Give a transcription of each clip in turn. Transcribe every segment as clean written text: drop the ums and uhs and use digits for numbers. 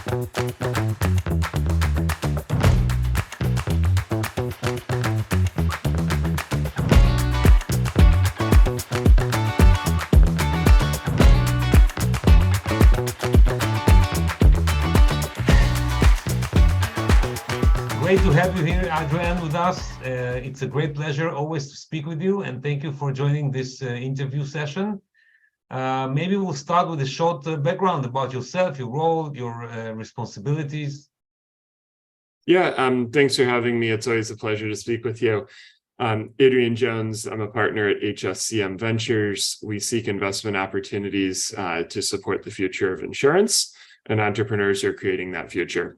Great to have you here, Adrian, with us. It's a great pleasure always to speak with you, and thank you for joining this interview session. Maybe we'll start with a short background about yourself, your role, your responsibilities. Yeah, thanks for having me. It's always a pleasure to speak with you. Adrian Jones, I'm a partner at HSCM Ventures. We seek investment opportunities to support the future of insurance, and entrepreneurs are creating that future.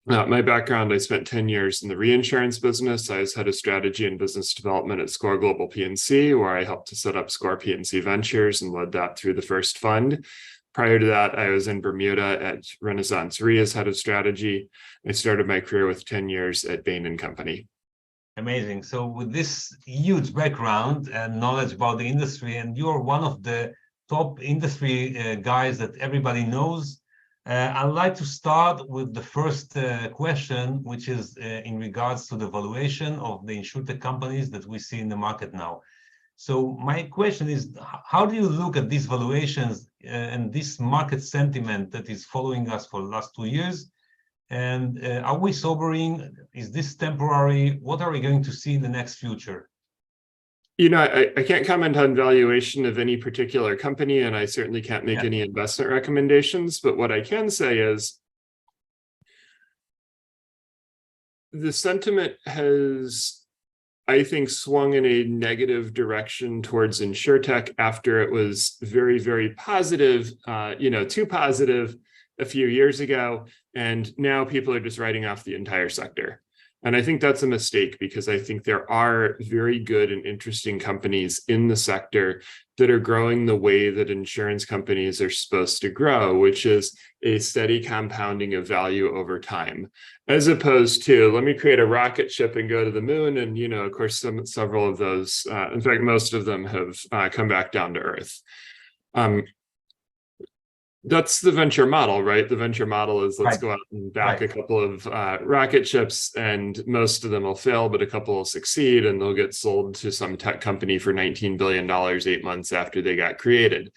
My background, I spent 10 years in the reinsurance business. I was head of strategy and business development at SCOR Global P&C, where I helped to set up SCOR P&C Ventures and led that through the first fund. Prior to that, I was in Bermuda at Renaissance Re as head of strategy. I started my career with 10 years at Bain & Company. Amazing. So with this huge background and knowledge about the industry, and you're one of the top industry guys that everybody knows, I'd like to start with the first question, which is in regards to the valuation of the Insurtech companies that we see in the market now. So my question is, how do you look at these valuations and this market sentiment that is following us for the last 2 years? And are we sobering? Is this temporary? What are we going to see in the next future? You know, I can't comment on valuation of any particular company, and I certainly can't make any investment recommendations. But what I can say is the sentiment has, I think, swung in a negative direction towards Insurtech after it was very, very positive, too positive a few years ago. And now people are just writing off the entire sector. And I think that's a mistake, because I think there are very good and interesting companies in the sector that are growing the way that insurance companies are supposed to grow, which is a steady compounding of value over time, as opposed to, let me create a rocket ship and go to the moon. And, of course, several of those, in fact, most of them have come back down to earth. That's the venture model, right? The venture model is let's go out and back a couple of rocket ships, and most of them will fail, but a couple will succeed, and they'll get sold to some tech company for $19 billion 8 months after they got created.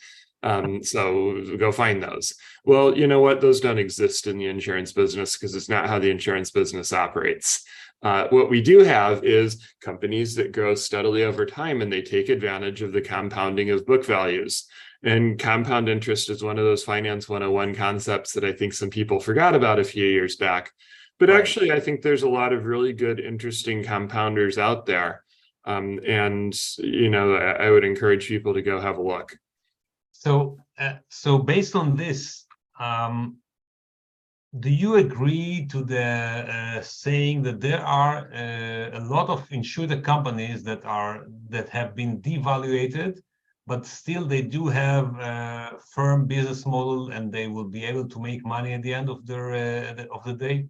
So go find those. Well, you know what? Those don't exist in the insurance business, because it's not how the insurance business operates. What we do have is companies that grow steadily over time, and they take advantage of the compounding of book values. And compound interest is one of those Finance 101 concepts that I think some people forgot about a few years back. But actually, I think there's a lot of really good, interesting compounders out there. I would encourage people to go have a look. So based on this, do you agree to the saying that there are a lot of Insurtech companies that have been devaluated, but still they do have a firm business model, and they will be able to make money at the end of the day?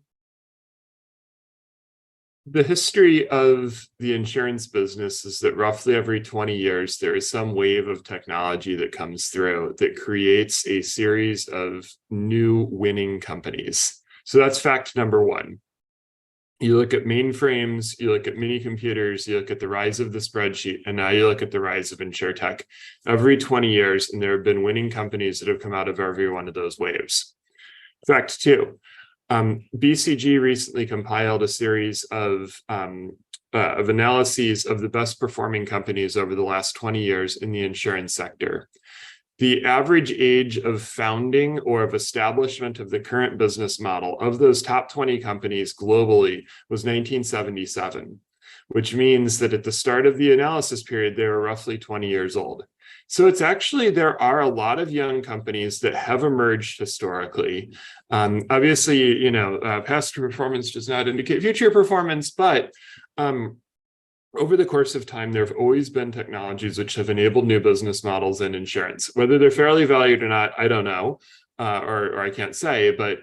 The history of the insurance business is that roughly every 20 years, there is some wave of technology that comes through that creates a series of new winning companies. So that's fact number one. You look at mainframes, you look at mini computers, you look at the rise of the spreadsheet, and now you look at the rise of Insurtech. Every 20 years, and there have been winning companies that have come out of every one of those waves. Fact two, BCG recently compiled a series of analyses of the best performing companies over the last 20 years in the insurance sector. The average age of founding or of establishment of the current business model of those top 20 companies globally was 1977, which means that at the start of the analysis period, they were roughly 20 years old. So it's actually, there are a lot of young companies that have emerged historically. Obviously, past performance does not indicate future performance, but over the course of time, there have always been technologies which have enabled new business models in insurance. Whether they're fairly valued or not, I don't know, or I can't say, but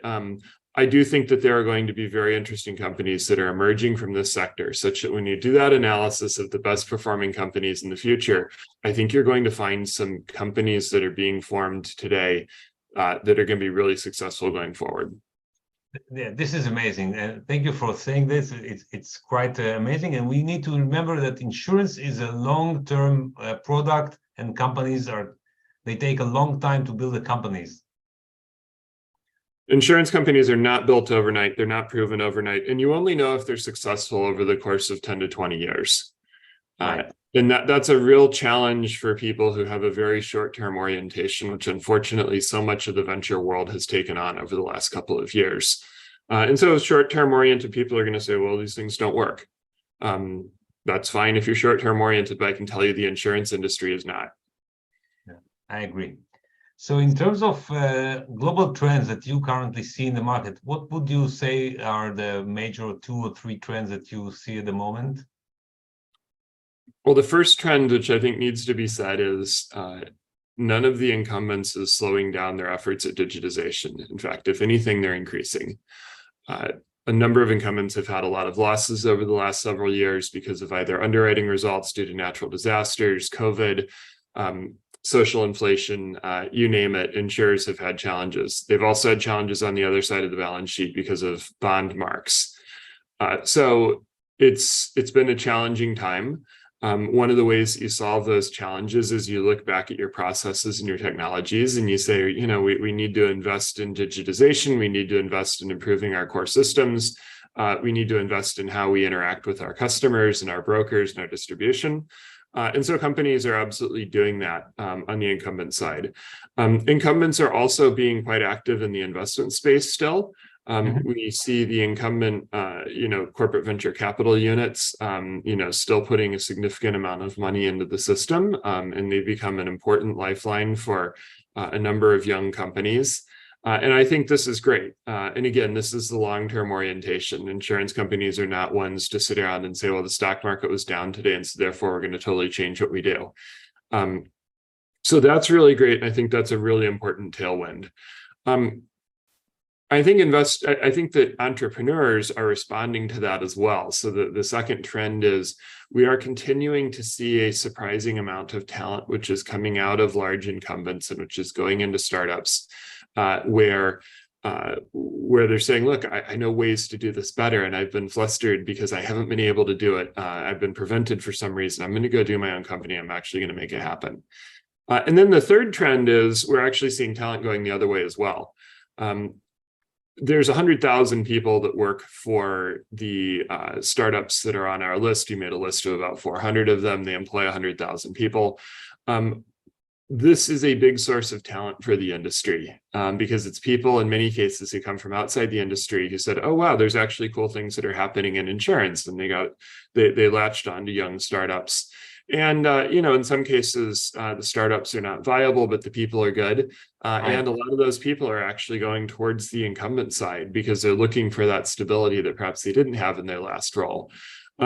I do think that there are going to be very interesting companies that are emerging from this sector, such that when you do that analysis of the best performing companies in the future, I think you're going to find some companies that are being formed today that are going to be really successful going forward. Yeah, this is amazing. Thank you for saying this. It's quite amazing. And we need to remember that insurance is a long-term product, and they take a long time to build the companies. Insurance companies are not built overnight. They're not proven overnight. And you only know if they're successful over the course of 10 to 20 years. Right. And that's a real challenge for people who have a very short-term orientation, which unfortunately so much of the venture world has taken on over the last couple of years. And so short-term oriented people are going to say, well, these things don't work. That's fine if you're short-term oriented, but I can tell you the insurance industry is not. Yeah, I agree. So in terms of global trends that you currently see in the market, what would you say are the major 2 or 3 trends that you see at the moment? Well, the first trend, which I think needs to be said, is none of the incumbents is slowing down their efforts at digitization. In fact, if anything, they're increasing. A number of incumbents have had a lot of losses over the last several years because of either underwriting results due to natural disasters, COVID, social inflation, you name it. Insurers have had challenges. They've also had challenges on the other side of the balance sheet because of bond marks. So it's been a challenging time. One of the ways that you solve those challenges is you look back at your processes and your technologies and you say, you know, we need to invest in digitization. We need to invest in improving our core systems. We need to invest in how we interact with our customers and our brokers and our distribution. And so companies are absolutely doing that on the incumbent side. Incumbents are also being quite active in the investment space still. We see the incumbent, corporate venture capital units, still putting a significant amount of money into the system, and they've become an important lifeline for a number of young companies. And I think this is great. And again, this is the long-term orientation. Insurance companies are not ones to sit around and say, well, the stock market was down today, and so therefore we're going to totally change what we do. So that's really great. I think that's a really important tailwind. I think that entrepreneurs are responding to that as well. So the second trend is we are continuing to see a surprising amount of talent, which is coming out of large incumbents and which is going into startups where they're saying, look, I know ways to do this better, and I've been flustered because I haven't been able to do it. I've been prevented for some reason. I'm going to go do my own company. I'm actually going to make it happen. And then the third trend is we're actually seeing talent going the other way as well. There's 100,000 people that work for the startups that are on our list. You made a list of about 400 of them. They employ 100,000 people. This is a big source of talent for the industry because it's people in many cases who come from outside the industry who said, oh, wow, there's actually cool things that are happening in insurance. And they latched on to young startups. And, in some cases, the startups are not viable, but the people are good. Right. And a lot of those people are actually going towards the incumbent side because they're looking for that stability that perhaps they didn't have in their last role.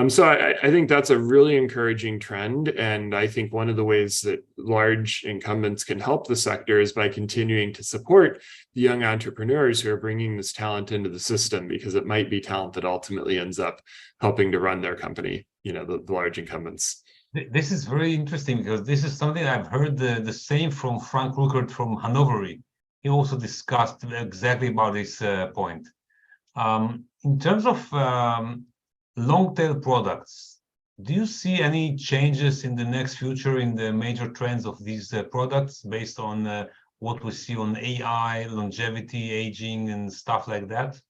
So I think that's a really encouraging trend. And I think one of the ways that large incumbents can help the sector is by continuing to support the young entrepreneurs who are bringing this talent into the system, because it might be talent that ultimately ends up helping to run their company, the large incumbents. This is very interesting because this is something I've heard the same from Frank Ruckert from Hanover. He also discussed exactly about this point. In terms of long-tail products, do you see any changes in the next future in the major trends of these products based on what we see on AI, longevity, aging, and stuff like that?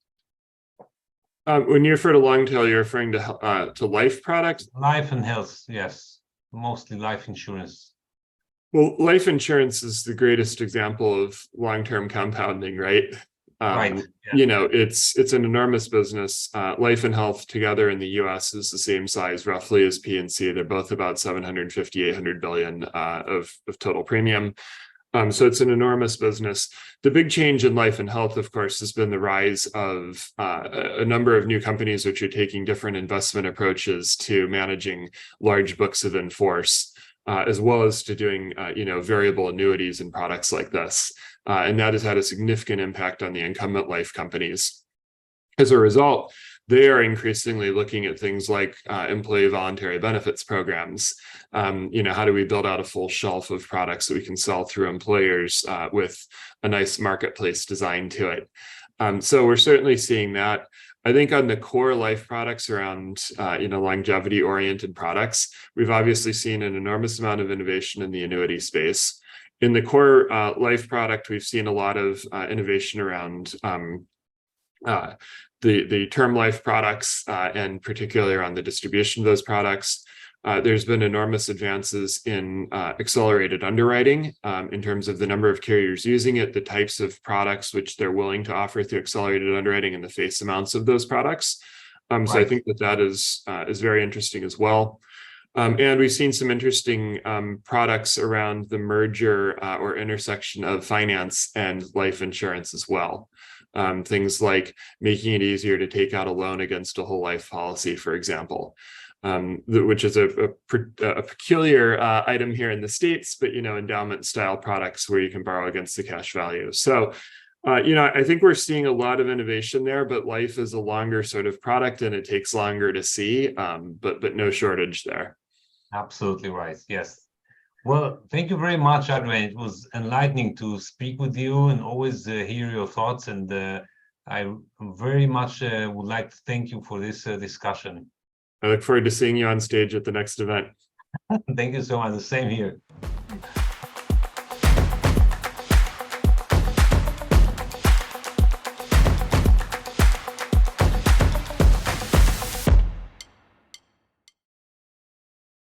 When you refer to long tail, you're referring to life products? Life and health, yes. Mostly life insurance. Well, life insurance is the greatest example of long-term compounding, right? Right. Yeah. It's an enormous business. Life and health together in the US is the same size roughly as P&C. They're both about 750, 800 billion of total premium. So it's an enormous business. The big change in life and health, of course, has been the rise of a number of new companies which are taking different investment approaches to managing large books of in force, as well as to doing variable annuities and products like this. And that has had a significant impact on the incumbent life companies. As a result, they are increasingly looking at things like employee voluntary benefits programs. How do we build out a full shelf of products that we can sell through employers with a nice marketplace design to it? So we're certainly seeing that. I think on the core life products around, longevity-oriented products, we've obviously seen an enormous amount of innovation in the annuity space. In the core life product, we've seen a lot of innovation around the term life products and particularly around the distribution of those products. There's been enormous advances in accelerated underwriting in terms of the number of carriers using it, the types of products which they're willing to offer through accelerated underwriting, and the face amounts of those products. So I think that is very interesting as well. And we've seen some interesting products around the merger or intersection of finance and life insurance as well. Things like making it easier to take out a loan against a whole life policy, for example. Which is a peculiar item here in the States, but, endowment style products where you can borrow against the cash value. So, I think we're seeing a lot of innovation there, but life is a longer sort of product and it takes longer to see, but no shortage there. Absolutely right. Yes. Well, thank you very much, Adrian. It was enlightening to speak with you and always hear your thoughts. And I very much would like to thank you for this discussion. I look forward to seeing you on stage at the next event. Thank you so much. The same here.